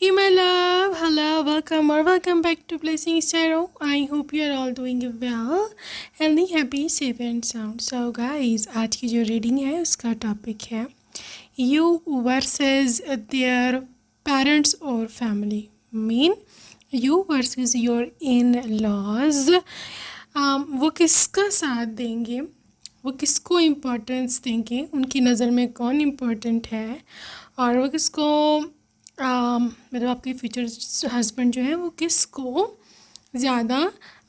Hey my love, hello, welcome or welcome back to Blessing Tarot. I hope you are all doing well, healthy, happy, safe and sound. So guys, आज की जो reading है उसका topic है You versus their parents or family. Mean you versus your in-laws. वो किसका साथ देंगे, वो किसको इम्पोर्टेंस देंगे, उनकी नज़र में कौन इम्पोर्टेंट है और वो किसको मतलब आपके फ्यूचर हस्बैंड जो है वो किसको ज़्यादा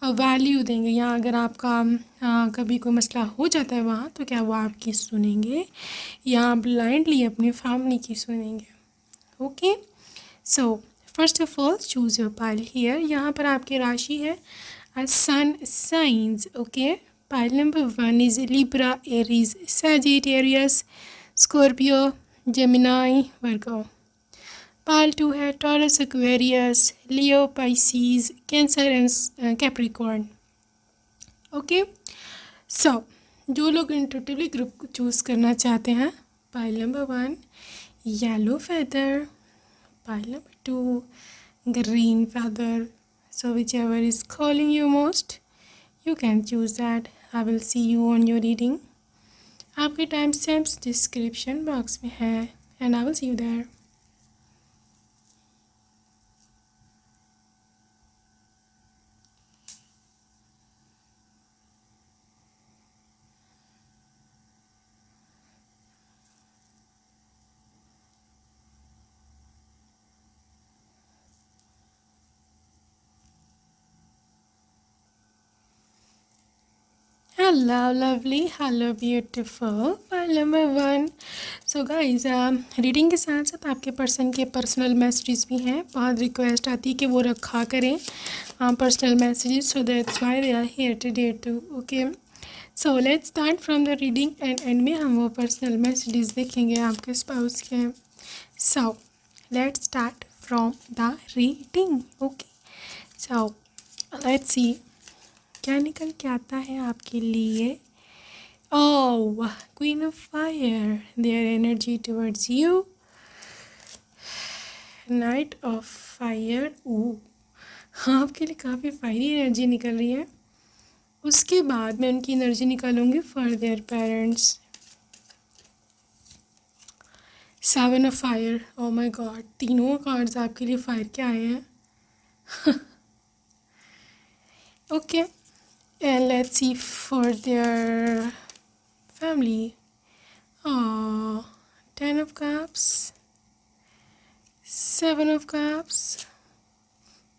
वैल्यू देंगे, या अगर आपका कभी कोई मसला हो जाता है वहाँ तो क्या वो आपकी सुनेंगे या ब्लाइंडली अपनी फैमिली की सुनेंगे. Okay, so first of all choose your pile here. यहाँ पर आपकी राशि है sun signs. Okay, pile number 1 is Libra, Aries, Sagittarius, Scorpio, Gemini, Virgo. Pile 2 है Taurus, Aquarius, Leo, Pisces, Cancer and Capricorn. Okay, so जो लोग intuitively group को choose करना चाहते हैं, pile number 1 yellow feather, pile number 2 green feather. So whichever is calling you most, you can choose that. I will see you on your reading. आपके time stamps description box में है and I will see you there. Hello lovely, hello beautiful, pile number 1. So guys, reading के साथ साथ आपके person के personal messages भी हैं. बहुत रिक्वेस्ट आती है कि वो रखा करें personal messages, so that's why they are here today too. Okay, so let's start from the reading end में हम वो पर्सनल मैसेजेस देखेंगे आपके स्पाउस के. So let's start from the reading. Okay, so let's see क्या निकल के आता है आपके लिए. Oh, queen of fire, their energy towards you, knight of fire. Oh, आपके लिए काफ़ी फायरी एनर्जी निकल रही है. उसके बाद मैं उनकी एनर्जी निकालूंगी for their parents. 7 of fire. Oh my god, तीनों कार्ड्स आपके लिए फायर के आए हैं. Okay, and let's see for their family. Oh, 10 of cups, 7 of cups,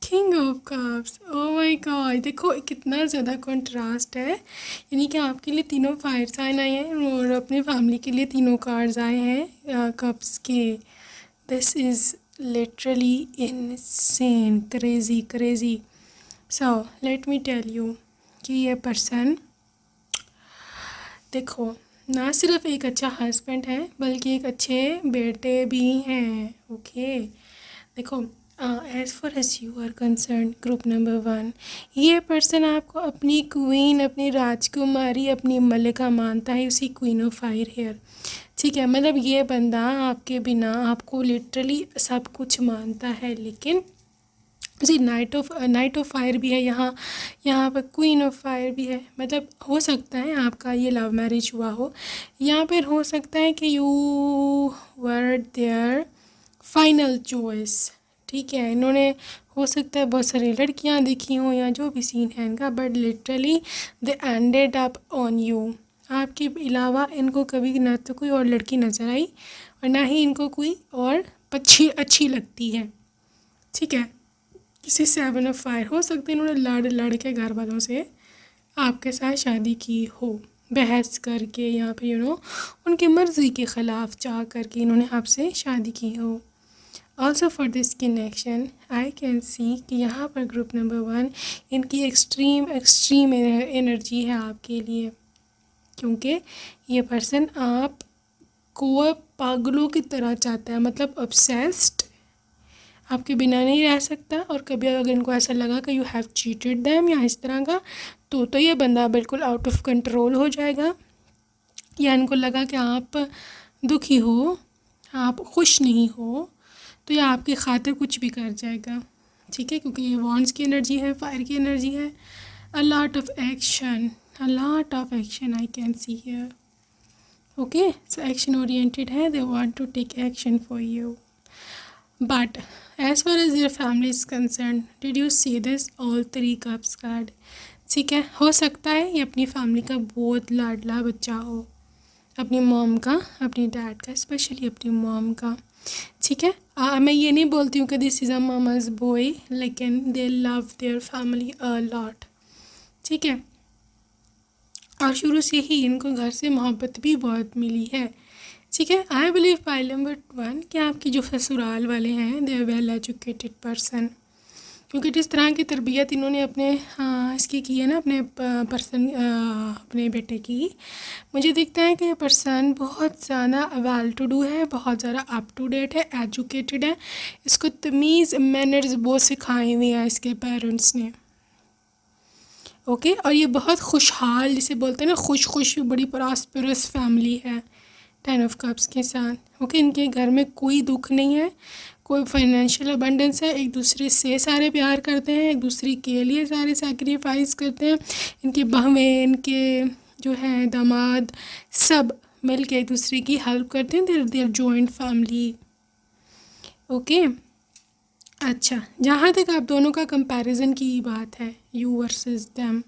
king of cups. oh my god, देखो कितना ज़्यादा कंट्रास्ट है. यानी कि आपके लिए तीनों फायर साइन आए हैं और अपने फैमिली के लिए तीनों कार्ड्स आए हैं कप्स के. This is literally insane, crazy crazy. So let me tell you कि ये पर्सन देखो ना सिर्फ एक अच्छा हस्बैंड है बल्कि एक अच्छे बेटे भी हैं. ओके, देखो as far as you are concerned, group number 1, ये पर्सन आपको अपनी क्वीन, अपनी राजकुमारी, अपनी मलिका मानता है. उसी क्वीन ऑफ फायर हेयर. ठीक है, मतलब ये बंदा आपके बिना आपको लिटरली सब कुछ मानता है. लेकिन जी नाइट ऑफ फायर भी है यहाँ पर क्वीन ऑफ फायर भी है. मतलब हो सकता है आपका ये लव मैरिज हुआ हो, या फिर हो सकता है कि you were there final choice. ठीक है, इन्होंने हो सकता है बहुत सारी लड़कियाँ देखी हों या जो भी सीन है इनका, but literally they ended up on you. आपके अलावा इनको कभी ना तो कोई और लड़की नज़र आई और ना ही इनको कोई और अच्छी लगती है. ठीक है, किसी 7 ऑफ फायर हो सकते हैं इन्होंने लड़ के घर वालों से आपके साथ शादी की हो, बहस करके या फिर उनकी मर्ज़ी के ख़िलाफ़ चाह करके इन्होंने आपसे शादी की हो. Also for this connection I can सी कि यहाँ पर ग्रुप नंबर 1 इनकी एक्सट्रीम एनर्जी है आपके लिए, क्योंकि ये पर्सन आपको पागलों की तरह चाहता है. मतलब ऑब्सेस्ड, आपके बिना नहीं रह सकता. और कभी अगर इनको ऐसा लगा कि यू हैव चीटेड दैम या इस तरह का, तो ये बंदा बिल्कुल आउट ऑफ कंट्रोल हो जाएगा. या इनको लगा कि आप दुखी हो, आप खुश नहीं हो, तो ये आपकी खातिर कुछ भी कर जाएगा, ठीक है, क्योंकि ये वॉन्ड्स की एनर्जी है, फायर की एनर्जी है। A lot of action, a lot of action I can see here. Okay, so action oriented है, they want to take action for you. But as far as your family is concerned, did you see this all three cups card? ठीक है, हो सकता है ये अपनी family का बहुत लाडला बच्चा हो, अपनी मॉम का, अपनी डैड का, स्पेशली अपनी मॉम का, ठीक है। मैं ये नहीं बोलती हूँ कि this is a mama's boy, लेकिन they love their family a lot, ठीक है। और शुरू से ही इनको घर से मोहब्बत भी बहुत मिली है, ठीक है। आई बिलीव पॉइंट नंबर 1 कि आपके जो ससुराल वाले हैं they are well educated person, क्योंकि जिस तरह की तरबियत इन्होंने अपने इसकी की है ना, अपने पर्सन, अपने बेटे की, मुझे दिखता है कि ये पर्सन बहुत ज़्यादा वेल टू डू है, बहुत ज़्यादा अप टू डेट है, एजुकेटेड है। इसको तमीज़ मैनर्स बहुत सिखाए हुए हैं इसके पेरेंट्स ने, ओके। और ये बहुत खुशहाल, जिसे बोलते हैं ना, खुश बड़ी प्रॉस्परस फैमिली है 10 ऑफ कप्स के साथ, ओके। इनके घर में कोई दुख नहीं है, कोई फाइनेंशियल अबंडेंस है, एक दूसरे से सारे प्यार करते हैं, एक दूसरे के लिए सारे सैक्रिफाइस करते हैं। इनके बहवें, इनके जो हैं दामाद, सब मिल के एक दूसरे की हेल्प करते हैं, देयर जॉइंट फैमिली, ओके। अच्छा, जहाँ तक आप दोनों का कंपैरिजन की बात है, यू वर्सेस देम,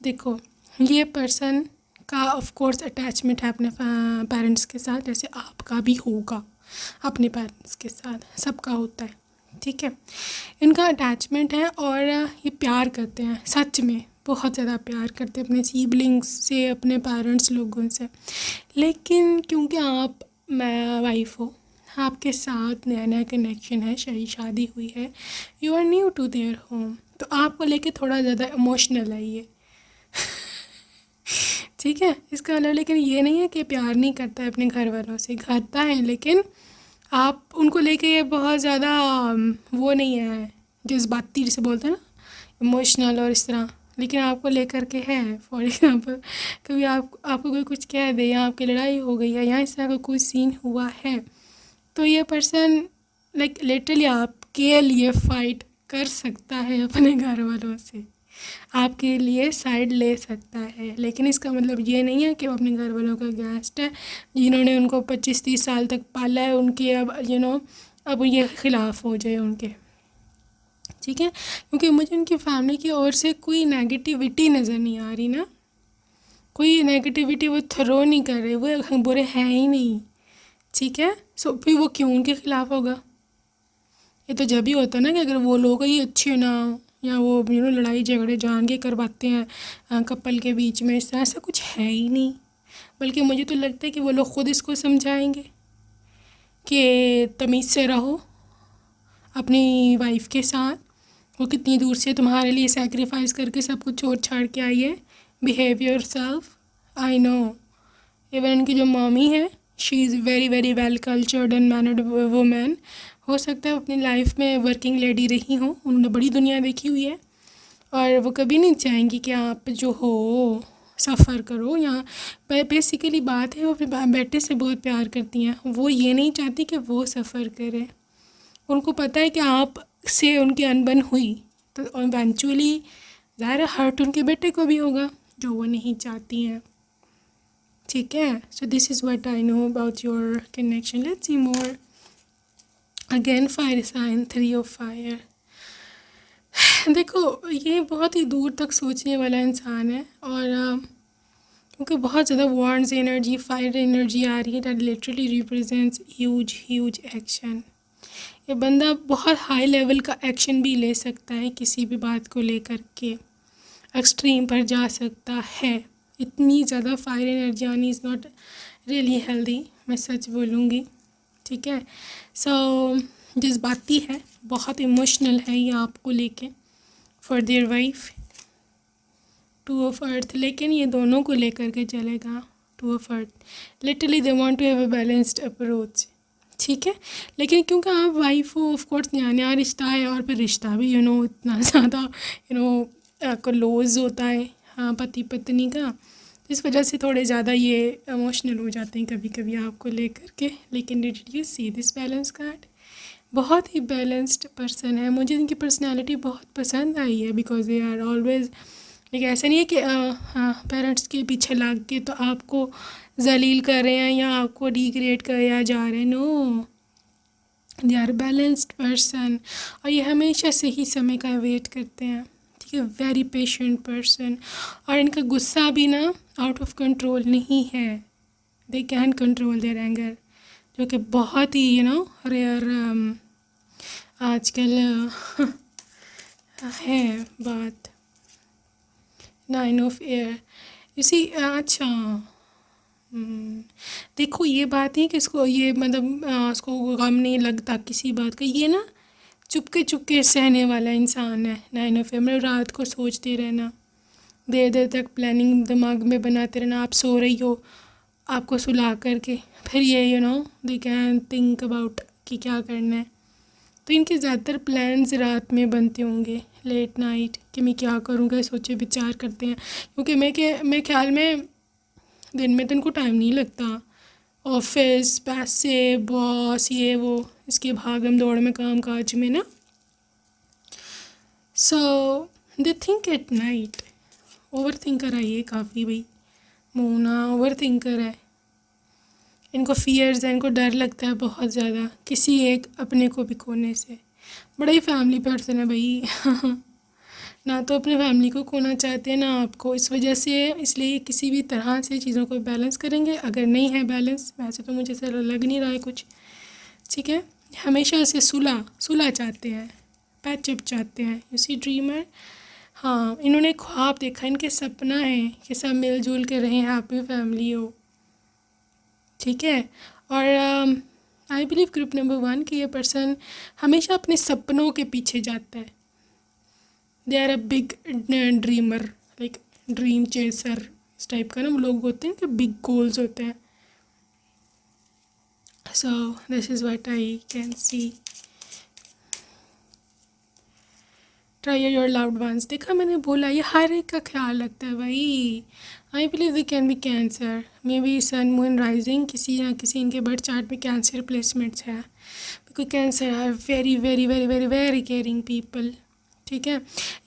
देखो ये पर्सन का ऑफ कोर्स अटैचमेंट है अपने पेरेंट्स के साथ, जैसे आपका भी होगा अपने पेरेंट्स के साथ, सबका होता है, ठीक है। इनका अटैचमेंट है और ये प्यार करते हैं, सच में बहुत ज़्यादा प्यार करते हैं अपने सिबलिंग्स से, अपने पेरेंट्स लोगों से। लेकिन क्योंकि आप मैं वाइफ हो, आपके साथ नया नया कनेक्शन है, शादी हुई है, you are new to their home, तो आपको लेके थोड़ा ज़्यादा इमोशनल है ये ठीक है। इसका मतलब लेकिन ये नहीं है कि प्यार नहीं करता है अपने घर वालों से, करता है, लेकिन आप उनको लेके ये बहुत ज़्यादा वो नहीं है, जज्बाती जिसे बोलते हैं ना, इमोशनल और इस तरह। लेकिन आपको लेकर के है, फॉर एग्ज़ाम्पल कभी आपको कोई कुछ कह दे, या आपकी लड़ाई हो गई है, या इस तरह का कोई सीन हुआ है, तो ये पर्सन लाइक लिटरली आपके लिए फ़ाइट कर सकता है अपने घर वालों से, आपके लिए साइड ले सकता है। लेकिन इसका मतलब ये नहीं है कि वो अपने घर वालों का गेस्ट है, जिन्होंने उनको 25-30 साल तक पाला है, उनके अब अब ये ख़िलाफ़ हो जाए उनके, ठीक है। क्योंकि मुझे उनकी फैमिली की ओर से कोई नेगेटिविटी नज़र नहीं आ रही ना, कोई नेगेटिविटी वो थ्रो नहीं कर रहे, वो बुरे हैं ही नहीं, ठीक है। सो फिर वो क्यों उनके ख़िलाफ़ होगा? ये तो जब ही होता है ना कि अगर वो लोग ही अच्छे ना हो, या वो लड़ाई झगड़े जान के करवाते हैं कपल के बीच में, इस तरह ऐसा कुछ है ही नहीं। बल्कि मुझे तो लगता है कि वो लोग ख़ुद इसको समझाएंगे कि तमीज़ से रहो अपनी वाइफ के साथ, वो कितनी दूर से तुम्हारे लिए सैक्रिफाइस करके सब कुछ छोड़ छाड़ के आई है, behave yourself. I know even इनकी जो मम्मी है, she is very very well cultured and mannered women, हो सकता है अपनी लाइफ में वर्किंग लेडी रही हो, उन्होंने बड़ी दुनिया देखी हुई है, और वो कभी नहीं चाहेंगी कि आप जो हो सफ़र करो। या बेसिकली बात है, वो अपने बेटे से बहुत प्यार करती हैं, वो ये नहीं चाहती कि वो सफ़र करे। उनको पता है कि आप से उनकी अनबन हुई तो इवेंचुअली ज़ाहिर हर्ट उनके बेटे को भी होगा, जो वो नहीं चाहती हैं, ठीक है। So this is what I know about your connection. Let's see more. Again fire sign, 3 of fire. देखो ये बहुत ही दूर तक सोचने वाला इंसान है, और क्योंकि बहुत ज़्यादा वार्म्स एनर्जी, फायर एनर्जी आ रही है, that literally represents huge action. ये बंदा बहुत हाई लेवल का एक्शन भी ले सकता है, किसी भी बात को लेकर के एक्सट्रीम पर जा सकता है। इतनी ज़्यादा फायर एनर्जी आनी इज़ नॉट रियली हेल्दी, मैं सच बोलूँगी, ठीक है। सो जज्बाती है, बहुत इमोशनल है ये आपको लेके for their wife, 2 of earth. लेकिन ये दोनों को लेकर के चलेगा, 2 of earth. Literally they want to have a balanced approach, ठीक है। लेकिन क्योंकि आप वाइफ हो, ऑफ कोर्स नया रिश्ता है, और फिर रिश्ता भी इतना ज़्यादा क्लोज होता है, हाँ, पति पत्नी का, इस वजह से थोड़े ज़्यादा ये इमोशनल हो जाते हैं कभी कभी आपको लेकर के। लेकिन did you see this balance card? बहुत ही बैलेंस्ड पर्सन है। मुझे इनकी पर्सनालिटी बहुत पसंद आई है because they are always like, ऐसा नहीं है कि हाँ पेरेंट्स के पीछे लाग के तो आपको जलील कर रहे हैं या आपको डिग्रेड कर जा रहे हैं। No, they are balanced person और ये हमेशा सही समय का वेट करते हैं। ठीक है, वेरी पेशेंट पर्सन। और इनका गुस्सा भी ना आउट ऑफ कंट्रोल नहीं है। They can control their anger, जो कि बहुत ही रेयर आजकल है बात। 9 ऑफ एयर, इसी अच्छा देखो ये बात नहीं कि इसको ये मतलब इसको गम नहीं लगता किसी बात का। ये ना चुपके चुपके सहने वाला इंसान है। 9 ऑफ एयर मतलब रात को सोचते रहना, देर देर तक प्लानिंग दिमाग में बनाते रहना। आप सो रही हो, आपको सुला करके फिर ये दे कैन थिंक अबाउट कि क्या करना है। तो इनके ज़्यादातर प्लान्स रात में बनते होंगे, लेट नाइट, कि मैं क्या करूँगा, सोचे विचार करते हैं। क्योंकि मैं ख्याल में दिन में तो इनको टाइम नहीं लगता। ऑफिस, पैसे, बॉस, ये वो, इसके भागम दौड़ में, काम काज में ना। So they think at night. Over thinker है ये काफ़ी भाई। मोना ओवर थिंकर है। इनको फियर्स है, इनको डर लगता है बहुत ज़्यादा किसी एक अपने को भी खोने से। बड़ा ही फैमिली पर्सन है भाई ना तो अपने फैमिली को खोना चाहते हैं ना आपको। इस वजह से इसलिए किसी भी तरह से चीज़ों को बैलेंस करेंगे। अगर नहीं है बैलेंस, वैसे तो मुझे ऐसा लग नहीं रहा है कुछ, ठीक है, हमेशा से सुलह चाहते हैं, पैचअप चाहते हैं। You see dreamer. हाँ, इन्होंने ख्वाब देखा, इनके सपना है कि सब मिलजुल के रहें, हैप्पी फैमिली हो। ठीक है। और आई बिलीव ग्रुप नंबर 1 कि ये पर्सन हमेशा अपने सपनों के पीछे जाता है। They are a big dreamer, like dream chaser, इस टाइप का ना वो लोग होते हैं कि बिग गोल्स होते हैं। सो this is what I can C. Try your loved ones, देखा मैंने बोला ये हर एक का ख्याल रखता है भाई। I believe they can be Cancer, maybe sun moon rising, किसी ना किसी इनके बर्थ चार्ट में कैंसर प्लेसमेंट्स है। Because Cancer are very very very very very caring people. ठीक है,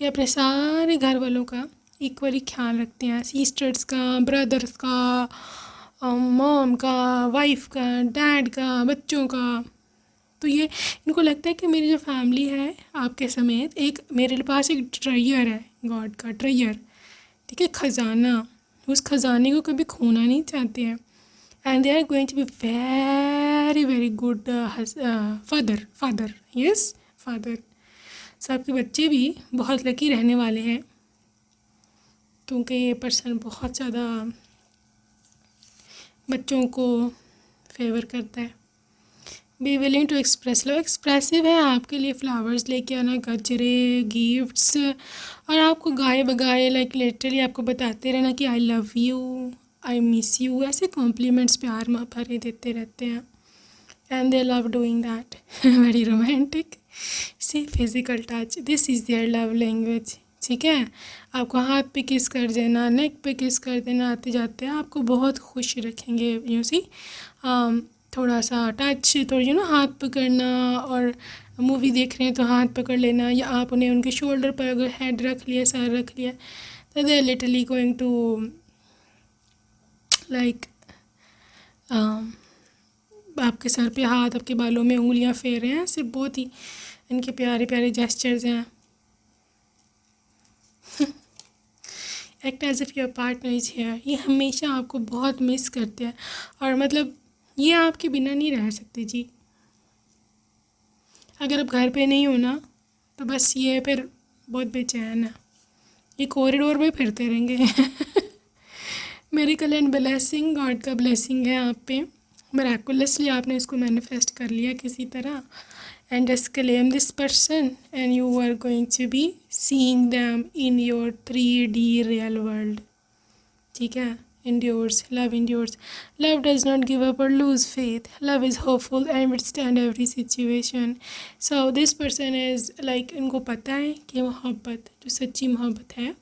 ये अपने सारे घर वालों का इक्वली ख्याल रखते हैं, सिस्टर्स का, ब्रदर्स का, मॉम का, वाइफ का, डैड का, बच्चों का। तो ये इनको लगता है कि मेरी जो फैमिली है आपके समेत, एक मेरे पास एक ट्रेजर है, गॉड का ट्रेजर, ठीक है, ख़जाना। उस ख़जाने को कभी खोना नहीं चाहते हैं। And they are going to be very very good father yes father. So आपके बच्चे भी बहुत लकी रहने वाले हैं, क्योंकि ये पर्सन बहुत ज़्यादा बच्चों को फेवर करता है। Be willing to express love, expressive है आपके लिए, फ्लावर्स लेके आना, गजरे, गिफ्ट्स, और आपको गाए बगाए लाइक लिटरली आपको बताते रहना कि I love you, I miss you, ऐसे कॉम्प्लीमेंट्स प्यार भरे देते रहते हैं। And they love doing that very romantic. See physical touch, this is their love language. ठीक है, आपको हाथ पे किस कर देना, नेक पे किस कर देना, आते जाते आपको बहुत खुश रखेंगे। यू सी थोड़ा सा टच, थोड़ी हाथ पकड़ना, और मूवी देख रहे हैं तो हाथ पकड़ लेना, या आप उन्हें उनके शोल्डर पर अगर हेड रख लिया, सर रख लिया, तो they are literally going to like आपके सर पे हाथ, आपके बालों में उंगलियां फेर रहे हैं। ऐसे बहुत ही इनके प्यारे प्यारे जेस्चर्स हैं। Act as if your partner is here, ये हमेशा आपको बहुत मिस करते हैं, और मतलब ये आपके बिना नहीं रह सकते जी। अगर आप घर पे नहीं हो ना तो बस ये फिर बहुत बेचैन है, ये कॉरिडोर में फिरते रहेंगे मेरिकल एंड ब्लेसिंग, गॉड का ब्लेसिंग है आप पे। मिराकुलसली आपने इसको मैनिफेस्ट कर लिया किसी तरह, and just claim this person and you are going to be seeing them in your 3D real world. ठीक है, endures, love endures, love does not give up or lose faith, love is hopeful and withstand every situation. So this person is like, इनको पता है कि मोहब्बत जो सच्ची मोहब्बत है,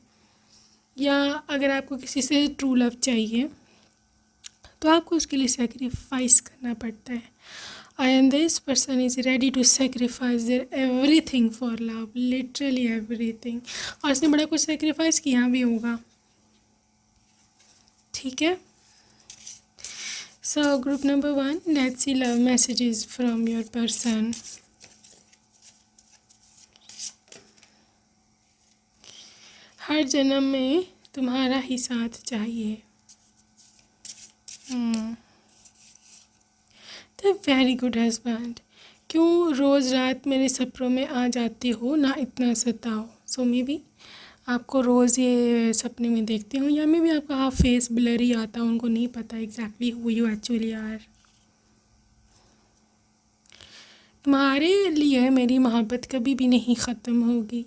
या अगर आपको किसी से ट्रू लव चाहिए तो आपको उसके लिए सेक्रीफाइस करना पड़ता है, and this person is ready to sacrifice their everything for love, literally everything. और उसने बड़ा कुछ sacrifice किया भी होगा, ठीक है. So group number 1, let's see love messages from your person. हर जन्म में तुम्हारा ही साथ चाहिए. The very good husband. क्यों रोज़ रात मेरे सपनों में आ जाते हो, ना इतना सताओ. सो मे बी आपको रोज़ ये सपने में देखते हो, या मे भी आपका फेस ब्लरी आता, उनको नहीं पता exactly who you actually are. तुम्हारे लिए मेरी मोहब्बत कभी भी नहीं ख़त्म होगी.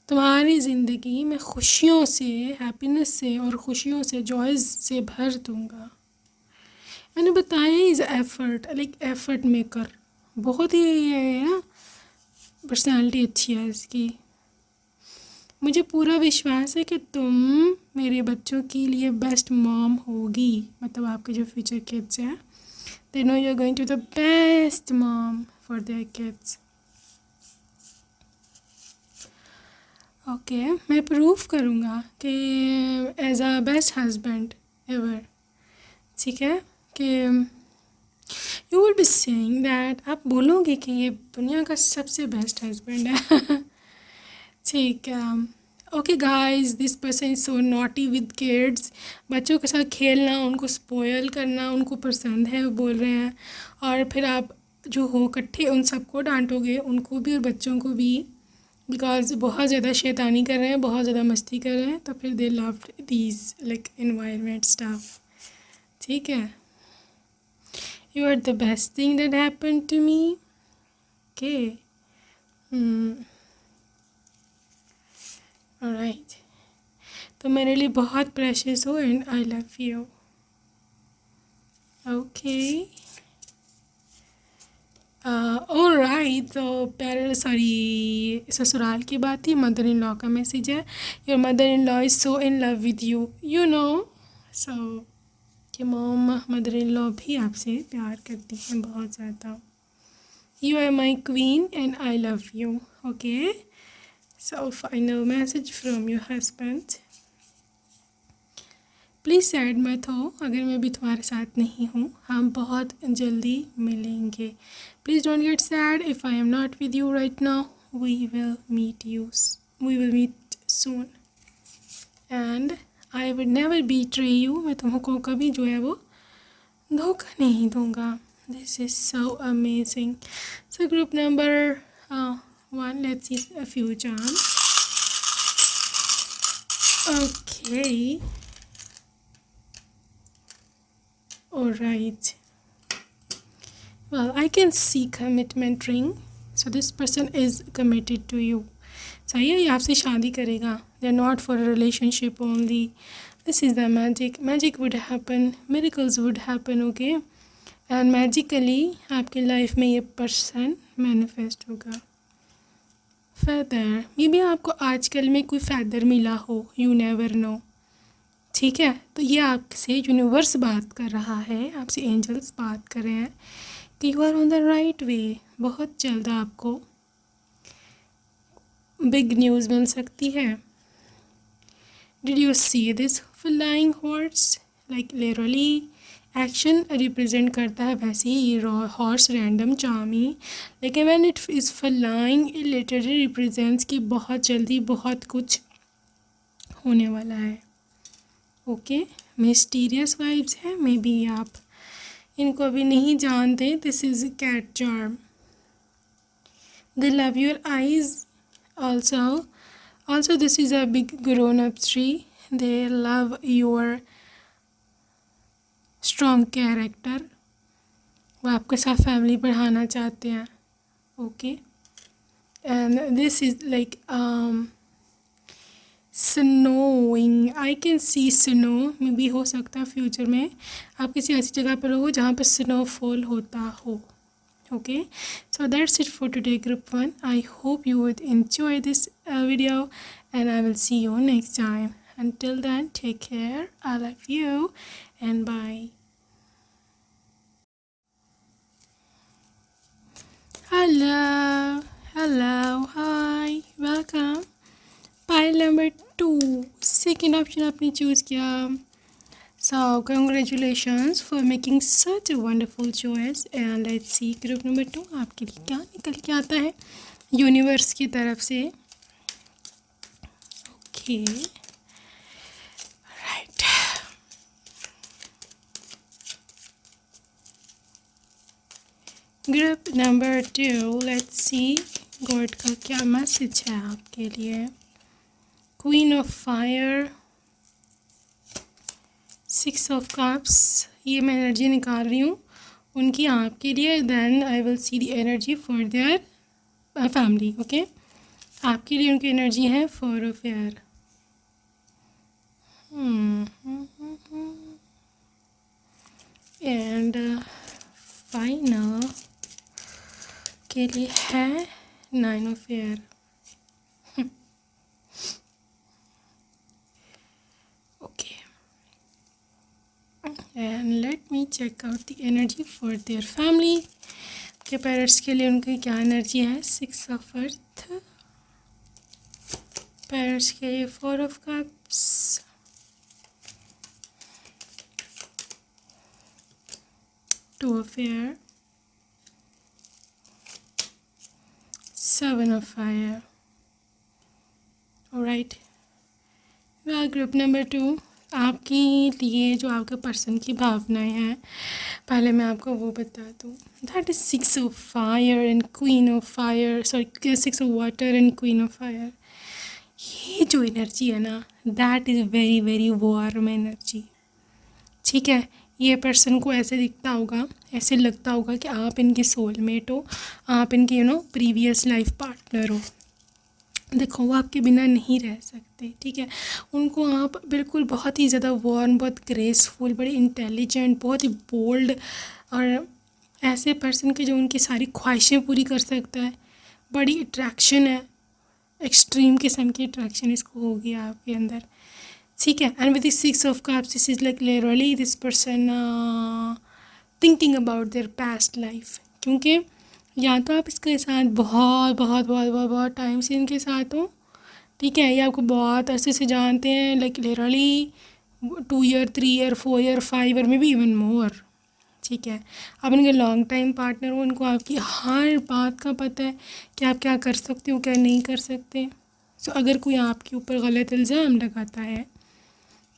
तुम्हारी ज़िंदगी मैं खुशियों से, हैप्पीनेस से और खुशियों से, जॉयज़ से भर दूँगा. मैंने बताया is effort, like effort maker. बहुत ही ये ना पर्सनालिटी अच्छी है इसकी. मुझे पूरा विश्वास है कि तुम मेरे बच्चों के लिए बेस्ट मॉम होगी. मतलब आपके जो फ्यूचर किड्स हैं, they know you are going to the best mom for their kids. Okay, मैं प्रूव करूँगा कि as a best husband ever, ठीक है, कि you will be saying that, आप बोलोगे कि ये दुनिया का सबसे बेस्ट हस्बैंड है. ठीक है. Okay guys, this person is so naughty with kids. बच्चों के साथ खेलना, उनको स्पॉयल करना उनको पसंद है, वो बोल रहे हैं. और फिर आप जो हो इकट्ठे उन सबको डांटोगे, उनको भी और बच्चों को भी, बिकॉज बहुत ज़्यादा शैतानी कर रहे हैं, बहुत ज़्यादा मस्ती कर रहे हैं. तो फिर they love these like environment stuff. ठीक है. You are the best thing that happen to me. Okay. Alright. तो मेरे लिए बहुत प्रेशियस हो and I love you. Okay. Alright. तो प्यारे, सॉरी, ससुराल की बात थी. मदर इन लॉ का मैसेज है. Your mother in law is so in love with you, you know. So कि मॉम, मदर इन लॉ भी आपसे प्यार करती हैं बहुत ज़्यादा. You are my queen and I love you. Okay. So final message from your husband. Please sad मत हो अगर मैं भी तुम्हारे साथ नहीं हूँ. हम बहुत जल्दी मिलेंगे. Please don't get sad if I am not with you right now. We will meet soon and I will never betray you. मैं तुमको कभी जो है वो धोखा नहीं दूँगा. This is so amazing. So group number 1, let's see a few charms. Okay. Alright. Well, I can see commitment ring. So this person is committed to you. सही है, ये आपसे शादी करेगा. They are not for a relationship only. This is the magic. Magic would happen. Miracles would happen. Okay. And magically आपकी life में ये person manifest होगा. फेदर, मे बी आपको आजकल में कोई फेदर मिला हो, यू नेवर नो. ठीक है. तो ये आपसे यूनिवर्स बात कर रहा है, आपसे एंजल्स बात कर रहे हैं कि you are on the right way. बहुत जल्द आपको बिग न्यूज़ मिल सकती है. Did you see this flying horse? Like literally action represent करता है वैसे ही हॉर्स रैंडम चार्मी, लेकिन when it is flying it literally represents कि बहुत जल्दी बहुत कुछ होने वाला है. ओके. मिस्टीरियस वाइब्स है. मे बी आप इनको अभी नहीं जानते. This is cat charm. They love your eyes also this is a big grown up tree. They love your strong character. वो आपके साथ फैमिली बढ़ाना चाहते हैं. Okay. And this is like snowing. I can see snow. Maybe हो सकता है future में आप किसी ऐसी जगह पर हो जहाँ पर स्नोफॉल होता हो. Okay. So that's it for today group 1. I hope you would enjoy this video and I will see you next time. Until then, take care. I love you and bye. Hello, hello, hi, welcome. Pile number 2, second option आपने choose किया. So congratulations for making such a wonderful choice. And let's see group number 2 आपके लिए क्या निकल के आता है universe की तरफ से. Okay, right. Group number 2, let's see God का क्या मैसेज है आपके लिए. Queen of fire, 6 of cups, ये मैं एनर्जी निकाल रही हूँ उनकी आपके लिए. Then I will see the energy for their family. Okay, आपके लिए उनकी एनर्जी है 4 ऑफ एयर. एंड फाइनल के लिए है 9 of air. Okay, and let me check out the energy for their family. के पेरेंट्स के लिए उनकी क्या एनर्जी है. 6 ऑफ अर्थ, पेरेंट्स के लिए 4 of cups, 2 of air, 7 of fire. Alright. Well, group number 2, आपके लिए जो आपके पर्सन की भावनाएं हैं पहले मैं आपको वो बता दूँ. That is 6 of fire and queen of fire, sorry 6 of water and queen of fire. ये जो एनर्जी है ना, that is very very warm energy. ठीक है, ये पर्सन को ऐसे दिखता होगा, ऐसे लगता होगा कि आप इनके सोलमेट हो, आप इनके प्रीवियस लाइफ पार्टनर हो. देखो वो आपके बिना नहीं रह सकते. ठीक है, उनको आप बिल्कुल बहुत ही ज़्यादा वार्म, बहुत ग्रेसफुल, बड़ी इंटेलिजेंट, बहुत ही बोल्ड और ऐसे पर्सन के जो उनकी सारी ख्वाहिशें पूरी कर सकता है. बड़ी अट्रैक्शन है, एक्सट्रीम किस्म की अट्रैक्शन इसको होगी आपके अंदर. ठीक है, and with this 6 of cups this is like literally this person thinking about their past life. क्योंकि या तो आप इसके साथ बहुत बहुत बहुत बहुत बहुत टाइम से इनके साथ हो. ठीक है, ये आपको बहुत अरसे से जानते हैं, like literally 2 year, 3 year, 4 year, 5 year, may be even more. ठीक है, आप इनके लॉन्ग टाइम पार्टनर हो, इनको आपकी हर बात का पता है कि आप क्या कर सकते हो, क्या नहीं कर सकते. सो अगर कोई आपके ऊपर गलत इल्ज़ाम लगाता है,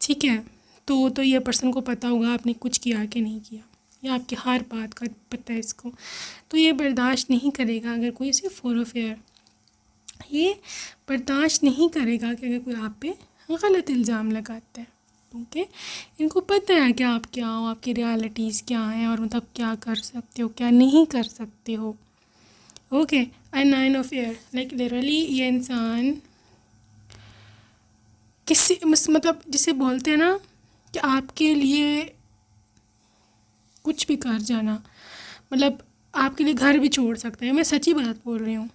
ठीक है, तो ये पर्सन को पता होगा आपने कुछ किया कि नहीं किया, या आपकी हर बात का पता है इसको. तो ये बर्दाश्त नहीं करेगा अगर कोई इसे 4 ऑफ एयर, ये बर्दाश्त नहीं करेगा कि अगर कोई आप पे गलत इल्ज़ाम लगाता है. ओके, इनको पता है कि आप क्या हो, आपकी रियलिटीज़ क्या हैं और मतलब क्या कर सकते हो, क्या नहीं कर सकते हो. Okay, and 9 of air, like literally ये इंसान किसी मतलब जिसे बोलते हैं ना कि आपके लिए कुछ भी कर जाना, मतलब आपके लिए घर भी छोड़ सकता है. मैं सच्ची बात बोल रही हूँ.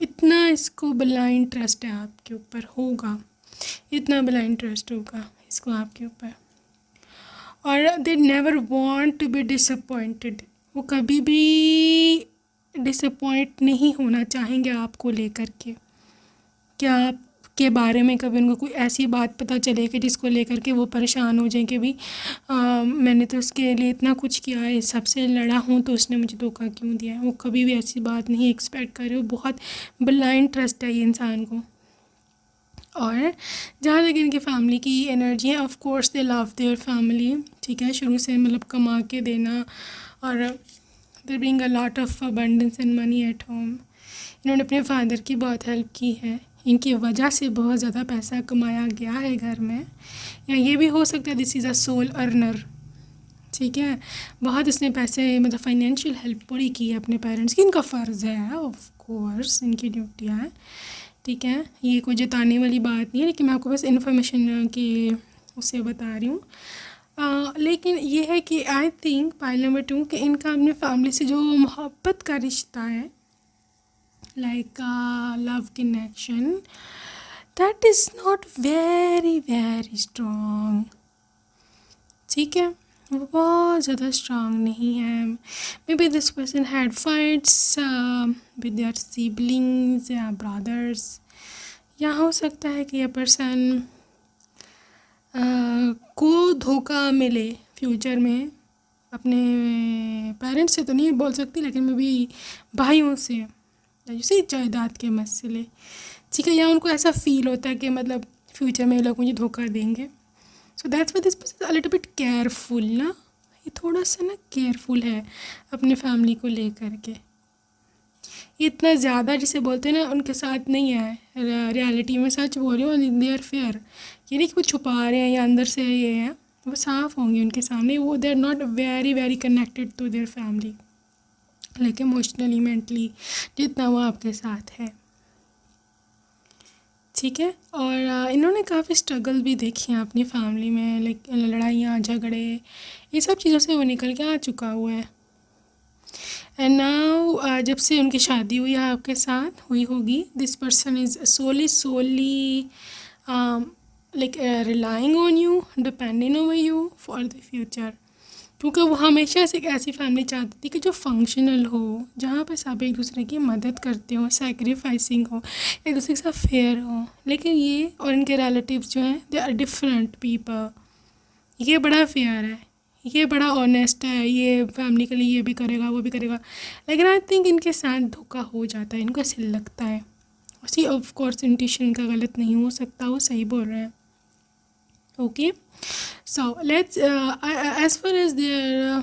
इतना इसको ब्लाइंड ट्रस्ट है आपके ऊपर, होगा इतना ब्लाइंड ट्रस्ट होगा इसको आपके ऊपर. और they never want to be disappointed. वो कभी भी डिसअपॉइंट नहीं होना चाहेंगे आपको लेकर के. क्या आपके बारे में कभी उनको कोई ऐसी बात पता चले कि जिसको लेकर के वो परेशान हो जाए कि भी मैंने तो उसके लिए इतना कुछ किया है, सबसे लड़ा हूँ तो उसने मुझे धोखा क्यों दिया है. वो कभी भी ऐसी बात नहीं एक्सपेक्ट करे. वो बहुत ब्लाइंड ट्रस्ट है ये इंसान को. और जहाँ तक इनकी फैमिली की एनर्जी है, of course they love their family. ठीक है, शुरू से मतलब कमा के देना, और they bring a lot of abundance and money at home. इन्होंने अपने फादर की बहुत हेल्प की है, इनकी वजह से बहुत ज़्यादा पैसा कमाया गया है घर में. या ये भी हो सकता है this is a soul earner. ठीक है, बहुत इसने पैसे मतलब फाइनेंशियल हेल्प पूरी की है अपने पेरेंट्स की. इनका फ़र्ज़ है, ऑफ कोर्स इनकी ड्यूटियाँ हैं. ठीक है, ये कोई जताने वाली बात नहीं है, लेकिन मैं आपको बस इन्फॉर्मेशन की उससे बता रही हूँ. लेकिन ये है कि आई थिंक पाइल नंबर 2 कि इनका अपने फैमिली से जो मोहब्बत का रिश्ता है, like love connection, that is not very very strong. ठीक है, वो बहुत ज़्यादा स्ट्रांग नहीं है। May be this person had fights with their siblings या ब्रदर्स, या हो सकता है कि यह पर्सन को धोखा मिले फ्यूचर में अपने पेरेंट्स से, तो नहीं बोल सकती, लेकिन मे बी भाइयों से, जैसे जायदाद के मसले। ठीक है, या उनको ऐसा फील होता है कि मतलब फ्यूचर में ये लोग मुझे धोखा देंगे। सो that's why this person a little bit careful ना, ये थोड़ा सा ना केयरफुल है अपने फैमिली को लेकर के। ये इतना ज़्यादा जिसे बोलते हैं ना उनके साथ नहीं है, रियलिटी में सच बोल रही हूँ, दे आर फेयर। ये नहीं कि वो छुपा रहे हैं या अंदर से ये हैं, वो साफ़ होंगे उनके सामने। वो they are not very very connected to their family, like emotionally mentally, जितना वो आपके साथ है। ठीक है, और इन्होंने काफ़ी स्ट्रगल भी देखी हैं अपनी फैमिली में, लाइक लड़ाइयाँ झगड़े, ये सब चीज़ों से वो निकल के आ चुका हुआ है। एंड नाउ जब से उनकी शादी हुई है आपके साथ हुई होगी, this person is solely like relying on you, depending on you for the future. क्योंकि वो हमेशा से एक ऐसी फैमिली चाहती थी कि जो फंक्शनल हो, जहाँ पे सब एक दूसरे की मदद करते हो, सैक्रिफाइसिंग हो, एक दूसरे के साथ फेयर हो। लेकिन ये और इनके रिलेटिव्स जो हैं, दे आर डिफरेंट पीपल। ये बड़ा फेयर है, ये बड़ा ऑनेस्ट है, ये फैमिली के लिए ये भी करेगा वो भी करेगा। लेकिन आई थिंक इनके साथ धोखा हो जाता है, इनको ऐसे लगता है। सी ऑफ कोर्स इंट्यूशन का गलत नहीं हो सकता, वो सही बोल रहे हैं। Okay, so let's as far as their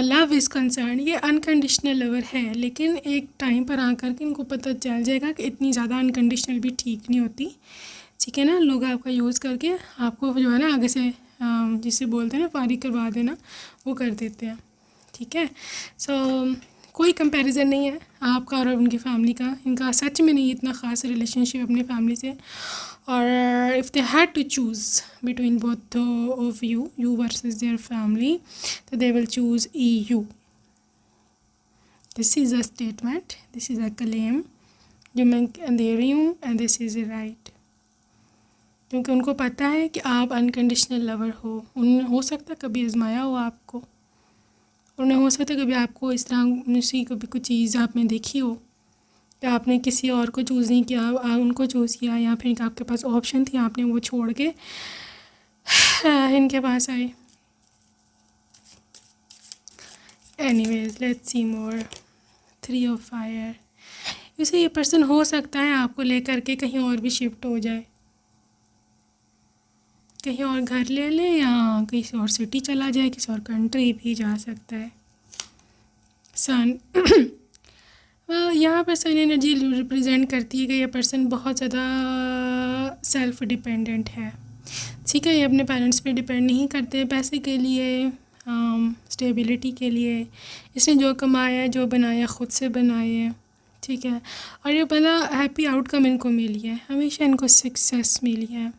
love is concern, ये अनकंडीशनल लवर है, लेकिन एक टाइम पर आकर के इनको पता चल जाएगा कि इतनी ज़्यादा अनकंडीशनल भी ठीक नहीं होती। ठीक है ना, लोग आपका यूज़ करके आपको जो है ना आगे से जिसे बोलते हैं ना फारिग करवा देना, वो कर देते हैं। ठीक है, सो कोई कंपैरिजन नहीं है आपका और उनकी फैमिली का, इनका सच में नहीं इतना ख़ास रिलेशनशिप अपनी फैमिली से। और if they had to choose between both of you versus their family, तो they will choose you. This is a statement, this is a claim जो मैं दे रही हूँ, एंड दिस इज़ राइट। क्योंकि उनको पता है कि आप अनकंडीशनल लवर हो। उन्होंने हो सकता है कभी आजमाया हो आपको, उन्हें हो सकता है कभी आपको इस तरह से कभी कुछ चीज़ आपने देखी हो या आपने किसी और को चूज़ नहीं किया, उनको चूज़ किया, या फिर आपके पास ऑप्शन थी, आपने वो छोड़ के इनके पास आए। Anyways, let's see more. 3 of fire, वैसे ये पर्सन हो सकता है आपको लेकर के कहीं और भी शिफ्ट हो जाए, कहीं और घर ले ले या किसी और सिटी चला जाए, किसी और कंट्री भी जा सकता है। सन यहाँ पर सन एनर्जी रिप्रेजेंट करती है कि ये पर्सन बहुत ज़्यादा सेल्फ डिपेंडेंट है। ठीक है, ये अपने पेरेंट्स पे डिपेंड नहीं करते पैसे के लिए, स्टेबिलिटी के लिए। इसने जो कमाया जो बनाया खुद से बनाया है। ठीक है, और ये बड़ा हैप्पी आउटकम इनको मिली है, हमेशा इनको सक्सेस मिली है,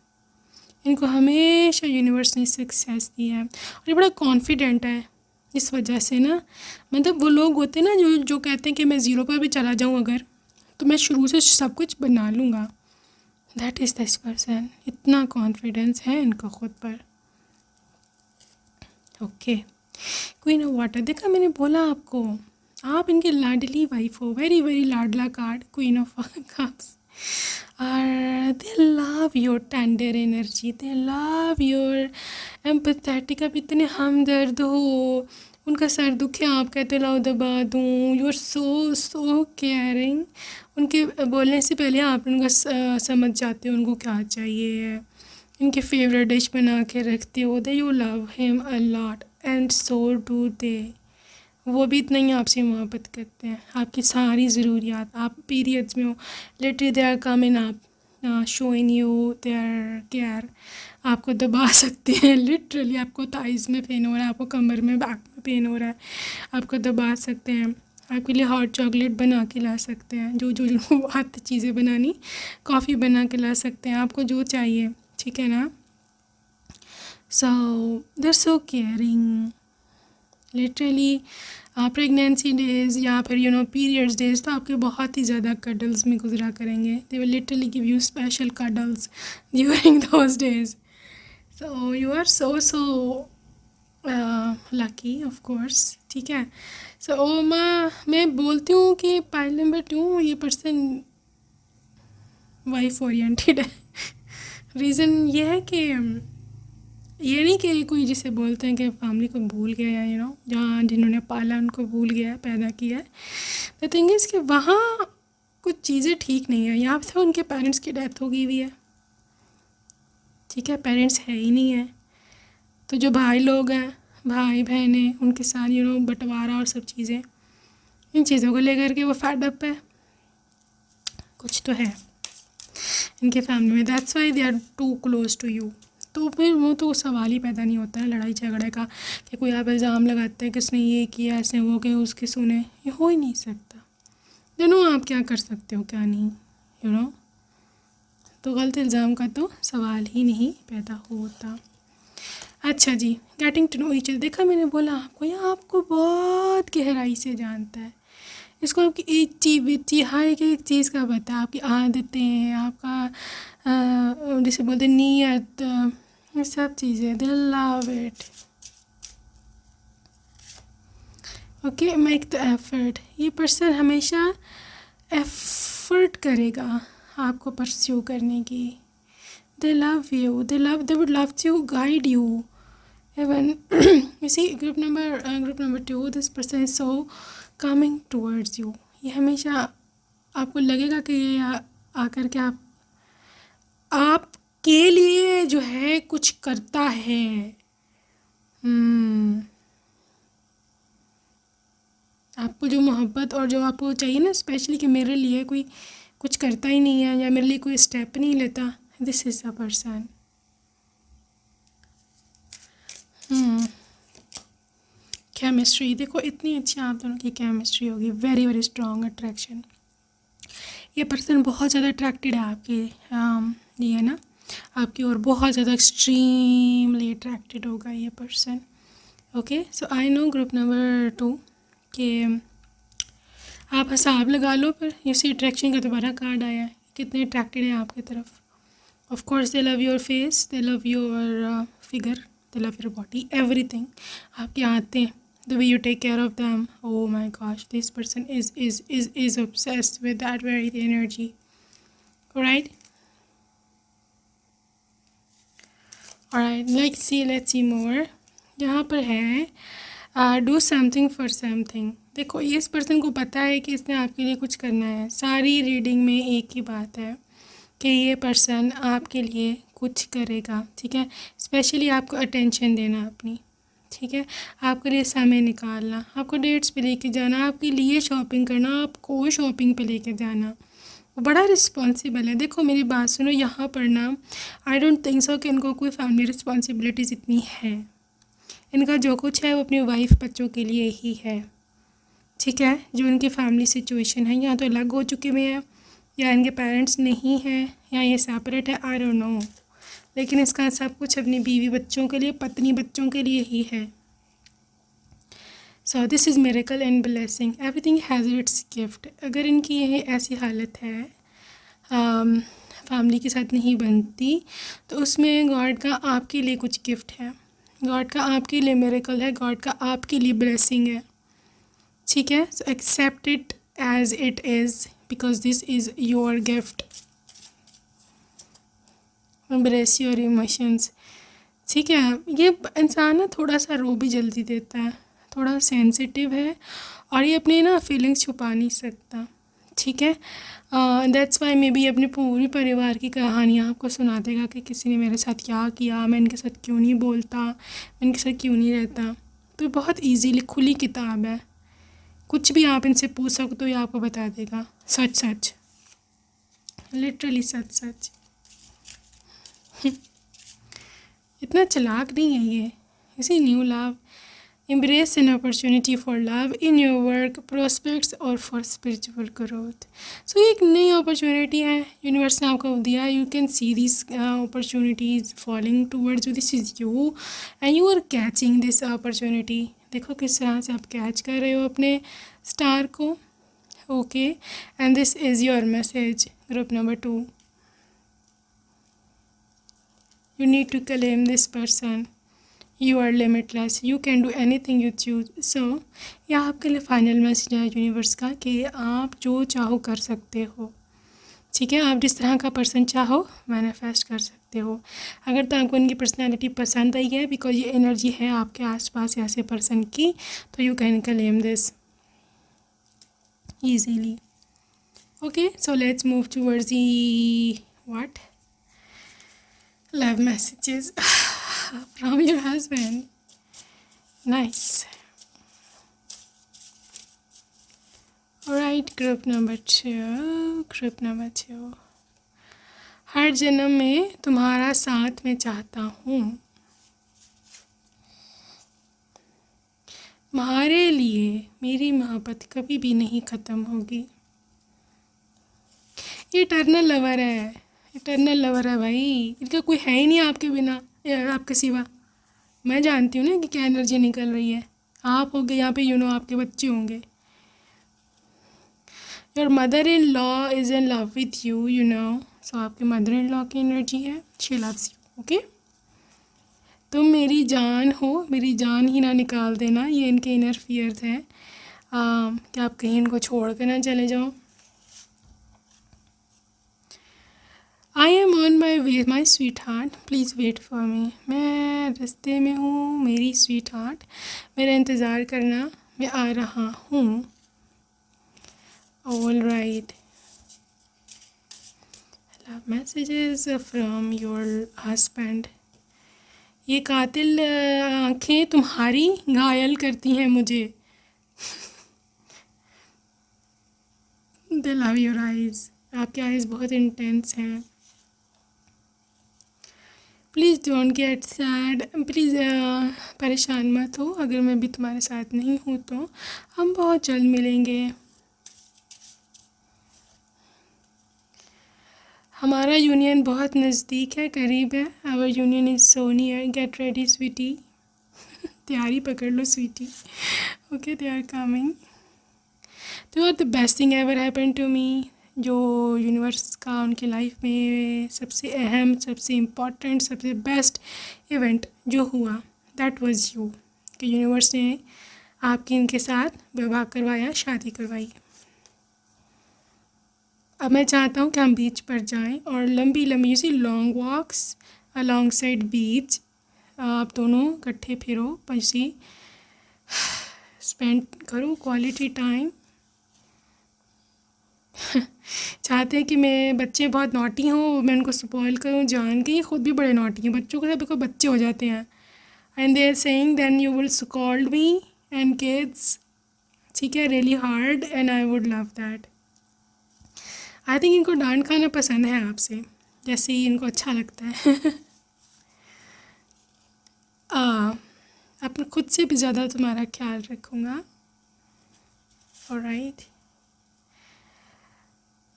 इनको हमेशा यूनिवर्स ने सक्सेस दी है। और ये बड़ा कॉन्फिडेंट है इस वजह से ना, मतलब वो लोग होते हैं ना जो कहते हैं कि मैं ज़ीरो पर भी चला जाऊँ अगर, तो मैं शुरू से सब कुछ बना लूँगा। दैट इज़ दिस पर्सन, इतना कॉन्फिडेंस है इनको खुद पर। ओके, क्वीन ऑफ वाटर, देखा मैंने बोला आपको, आप इनकी लाडली वाइफ हो, वेरी वेरी लाडला कार्ड, क्वीन ऑफ कप्स। और दे love your tender energy, they love your empathetic. आप इतने हमदर्द हो, उनका सर दुखे आप कहते लाओ दबा दूँ, यू आर सो केयरिंग। उनके बोलने से पहले आप उनका समझ जाते हो उनको क्या चाहिए, इनके फेवरेट डिश बना के रखते हो। They you love him a lot and so do they, वो भी इतना ही आपसे मोहब्बत करते हैं, आपकी सारी ज़रूरियात। आप पीरियड्स में हो, literally they are coming up showing you their care. आपको दबा सकते हैं, लिटरली आपको थाइस में पेन हो रहा है, आपको कमर में बैक में पेन हो रहा है, आपको दबा सकते हैं, आपके लिए हॉट चॉकलेट बना के ला सकते हैं, जो आती चीज़ें बनानी, कॉफ़ी बना के ला सकते हैं, आपको जो चाहिए। ठीक है ना, so they are so caring, literally pregnancy days या फिर पीरियड्स डेज तो आपके बहुत ही ज़्यादा कडल्स में गुजरा करेंगे. They will literally give you special cuddles during those days. So you are so lucky of course. ठीक है. सो मैं बोलती हूँ कि पाइल नंबर 2 ये पर्सन वाइफ ओरिएंटेड है. रीज़न ये है कि ये नहीं कि कोई जिसे बोलते हैं कि फैमिली को भूल गया या जहाँ जिन्होंने पाला उनको भूल गया, पैदा किया है. द थिंग इज़ कि वहाँ कुछ चीज़ें ठीक नहीं है. यहाँ पे तो उनके पेरेंट्स की डेथ हो गई हुई है. ठीक है. पेरेंट्स है ही नहीं है. तो जो भाई लोग हैं, भाई बहनें, उनके साथ बंटवारा और सब चीज़ें, इन चीज़ों को लेकर के वो फैड अप है. कुछ तो है इनके फैमिली में. That's why they are too close to you. तो फिर वो तो सवाल ही पैदा नहीं होता है लड़ाई झगड़े का कि कोई आप इल्ज़ाम लगाते हैं कि उसने ये किया, ऐसे वो कि उसके सुने. ये हो ही नहीं सकता. आप क्या कर सकते हो क्या नहीं. तो गलत इल्ज़ाम का तो सवाल ही नहीं पैदा होता. अच्छा जी, getting to know each other. देखा, मैंने बोला आपको, ये आपको बहुत गहराई से जानता है. इसको आपकी इच्छी हर एक चीज़ का पता है. आपकी आदतें, आपका जिसे बोलते नीयत, ये सब चीज़ें. They love it. Okay. Make the effort. ये पर्सन हमेशा एफर्ट करेगा आपको परस्यू करने की. They love you. They would love to guide you. Even you see group number 2, this person is so coming towards you. ये हमेशा आपको लगेगा कि ये आकर के आपके लिए जो है कुछ करता है. आपको जो मोहब्बत और जो आपको चाहिए ना स्पेशली कि मेरे लिए कोई कुछ करता ही नहीं है या मेरे लिए कोई स्टेप नहीं लेता. This is a person. Chemistry देखो, इतनी अच्छी आप दोनों की केमिस्ट्री होगी. Very very strong attraction. ये पर्सन बहुत ज़्यादा अट्रैक्टेड है आपके लिए ना, आपकी और बहुत ज़्यादा एक्सट्रीमली अट्रैक्टेड होगा ये person. Okay. So I know group number 2 कि आप हिसाब लगा लो. पर इसी अट्रैक्शन का दोबारा कार्ड आया है. कितने अट्रैक्टेड है आपकी तरफ. Of course they love your face, they love your figure, they love your body, everything. आपकी आदतें, the way you take care of them. Oh my gosh, this person is obsessed with that very energy. Alright. Let's see more. यहाँ पर है do something for something. देखो, इस person को पता है कि इसने आपके लिए कुछ करना है. सारी रीडिंग में एक ही बात है कि ये पर्सन आपके लिए कुछ करेगा. ठीक है. स्पेशली आपको अटेंशन देना अपनी. ठीक है. आपके लिए समय निकालना, आपको डेट्स पे लेके जाना, आपके लिए शॉपिंग करना, आपको शॉपिंग पे लेके जाना. वो बड़ा रिस्पॉन्सिबल है. देखो मेरी बात सुनो, यहाँ पर ना आई डोंट थिंक सो कि इनको कोई फैमिली रिस्पॉन्सिबिलिटीज़ इतनी है. इनका जो कुछ है वो अपनी वाइफ बच्चों के लिए ही है. ठीक है. जो इनकी फैमिली सिचुएशन है, यहाँ तो अलग हो चुके हुए हैं या इनके पेरेंट्स नहीं हैं या ये सेपरेट है, आई डोंट नो. लेकिन इसका सब कुछ अपनी बीवी बच्चों के लिए, पत्नी बच्चों के लिए ही है. So this is miracle and blessing. Everything has its gift. अगर इनकी ये ऐसी हालत है फैमिली के साथ नहीं बनती, तो उसमें गॉड का आपके लिए कुछ गिफ्ट है. गॉड का आपके लिए मिरेकल है. गॉड का आपके लिए ब्लेसिंग है. ठीक है. So accept it as it is because this is your gift. Embrace your emotions. ठीक है. ये इंसान ना थोड़ा सा रो भी जल्दी देता है, थोड़ा सेंसिटिव है और ये अपने ना फीलिंग्स छुपा नहीं सकता. ठीक है. दैट्स वाई मे बी अपने पूरे परिवार की कहानियाँ आपको सुना देगा कि किसी ने मेरे साथ क्या किया, मैं इनके साथ क्यों नहीं बोलता, मैं इनके साथ क्यों नहीं रहता. तो बहुत ईजीली खुली किताब है. कुछ भी आप इनसे पूछ सकते हो, ये आपको बता देगा. सच लिटरली सच. इतना चालाक नहीं है ये. इसी new love, embrace an opportunity for love in your work prospects or for spiritual growth. So एक नई अपॉर्चुनिटी है यूनिवर्स ने आपको दिया. You can see this opportunities falling towards you. This is you and you are catching this opportunity. देखो किस तरह से आप कैच कर रहे हो अपने स्टार को. Okay, and this is your message group number 2. You need to claim this person. You are limitless. You can do anything you choose. So, यह आपके लिए फाइनल मैसेज है यूनिवर्स का कि आप जो चाहो कर सकते हो. ठीक है, आप जिस तरह का पर्सन चाहो मैनिफेस्ट कर सकते हो. अगर तो आपको उनकी पर्सनैलिटी पसंद आई है, बिकॉज ये एनर्जी है आपके आसपास ऐसे पर्सन की, तो you can claim this easily. Okay, so let's move towards the what love messages from your husband. Nice. Alright, group number 2. हर जन्म में तुम्हारा साथ मैं चाहता हूँ. तुम्हारे लिए मेरी मोहब्बत कभी भी नहीं ख़त्म होगी. ये इटर्नल लवर है, इटर्नल लवर है भाई. इनका कोई है ही नहीं आपके बिना, आपके सिवा. मैं जानती हूँ ना कि क्या एनर्जी निकल रही है. आप होगे यहाँ पे, आपके बच्चे होंगे. Your mother in law is in love with you, so आपके मदर इन लॉ की एनर्जी है. She loves you. ओके, तुम मेरी जान हो, मेरी जान ही ना निकाल देना. ये इनके इनर फियर्स हैं कि आप कहीं इनको छोड़ कर ना चले जाओ. I am on my way my sweetheart, please wait for me. मैं रास्ते में हूँ मेरी स्वीट हार्ट, मेरा इंतज़ार करना, मैं आ रहा हूँ. All right. Love messages from your husband. ये कातिल आँखें तुम्हारी घायल करती हैं मुझे. दे लव योर आइज़. आपके आइज़ बहुत इंटेंस हैं. Please don't get sad. Please परेशान मत हो अगर मैं भी तुम्हारे साथ नहीं हूँ तो. हम बहुत जल्द मिलेंगे. हमारा यूनियन बहुत नज़दीक है, करीब है. Our union is so near. Get ready sweetie. तैयारी पकड़ लो sweetie. Okay, they are coming. तो are the best thing ever happen to me. जो यूनिवर्स का उनकी लाइफ में सबसे अहम, सबसे इम्पॉर्टेंट, सबसे बेस्ट इवेंट जो हुआ, दैट वाज यू. कि यूनिवर्स ने आपकी इनके साथ विवाह करवाया, शादी करवाई. अब मैं चाहता हूँ कि हम बीच पर जाएं और लंबी लंबी सी लॉन्ग वॉक्स अलॉन्ग साइड बीच. आप दोनों इकट्ठे फिरो, पैसे स्पेंड करो, क्वालिटी टाइम. चाहते हैं कि मैं बच्चे बहुत नॉटी हों, मैं उनको स्पॉइल करूँ जान के. ये खुद भी बड़े नॉटी हैं. बच्चों के साथ बिल्कुल बच्चे हो जाते हैं. And they are saying then you will scold me and kids. ठीक है, really hard and I would love that. I think इनको डांट खाना पसंद है आपसे, जैसे ही इनको अच्छा लगता है. अपने खुद से भी ज़्यादा तुम्हारा ख्याल रखूँगा. ऑलराइट.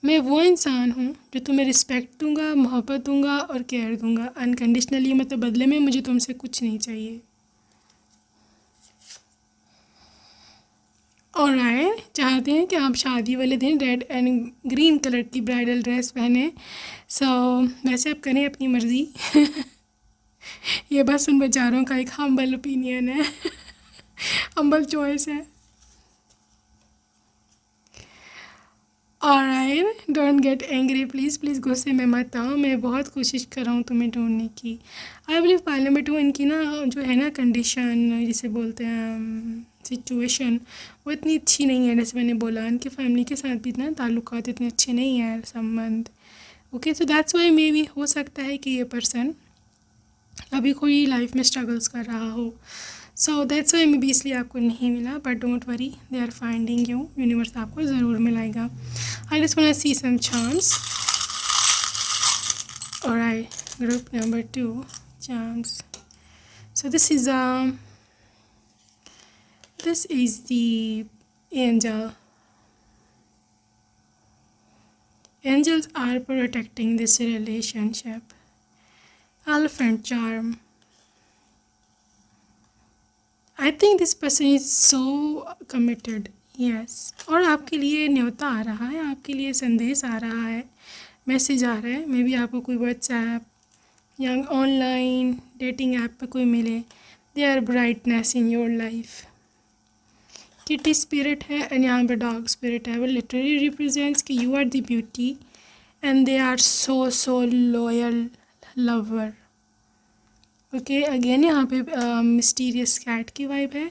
मैं वो इंसान हूँ जो तुम्हें रिस्पेक्ट दूँगा, मोहब्बत दूँगा और केयर दूँगा अनकंडीशनली. मतलब बदले में मुझे तुमसे कुछ नहीं चाहिए. और चाहते हैं कि आप शादी वाले दिन रेड एंड ग्रीन कलर की ब्राइडल ड्रेस पहने. सो वैसे आप करें अपनी मर्ज़ी. ये बस उन बेचारों का एक हम्बल ओपिनियन है. हम्बल चॉइस है. Alright, don't get angry. Please गुस्से में मत आओ. मैं बहुत कोशिश कर रहा हूँ तुम्हें ढूंढने की. आई बिलीव पाइल नंबर 2 इनकी ना जो है ना कंडीशन, जिसे बोलते हैं सिचुएशन, वो इतनी अच्छी नहीं है. जैसे मैंने बोला, इनके फैमिली के साथ भी इतना ताल्लुकात इतने अच्छे नहीं हैं, संबंध. Okay, so that's why maybe हो सकता है कि ये पर्सन अभी कोई लाइफ में स्ट्रगल्स कर रहा हो. So that's why maybe इसलिए आपको नहीं मिला. But don't worry, they are finding you. Universe आपको ज़रूर मिलाएगा. I just want to see some charms. Alright, group number 2 charms. So this is the angel. Angels are protecting this relationship. Elephant charm. I think this person is so committed. Yes, और आपके लिए न्योता आ रहा है, आपके लिए संदेश आ रहा है, मैसेज आ रहा है। मे बी आपको कोई व्हाट्सएप या ऑनलाइन डेटिंग ऐप पे कोई मिले। They are brightness in your life. Kitty spirit है एंड यहाँ पे डॉग स्पिरिट है। वो लिटरली रिप्रेजेंट्स कि you are the beauty and they are so loyal lover. Okay, again यहाँ पे मिस्टीरियस कैट की वाइब है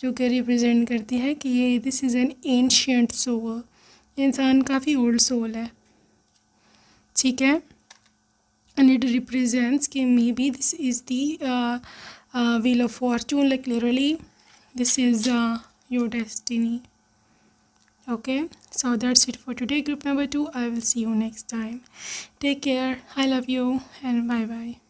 जो कि रिप्रेजेंट करती है कि ये this is an ancient soul. इंसान काफ़ी ओल्ड सोल है, ठीक है। एंड इट रिप्रेजेंट्स कि may be this is the wheel of Fortune, like literally this is your destiny. Okay, so that's it for today, group number 2. I will see you next time. Take care. I love you and bye bye.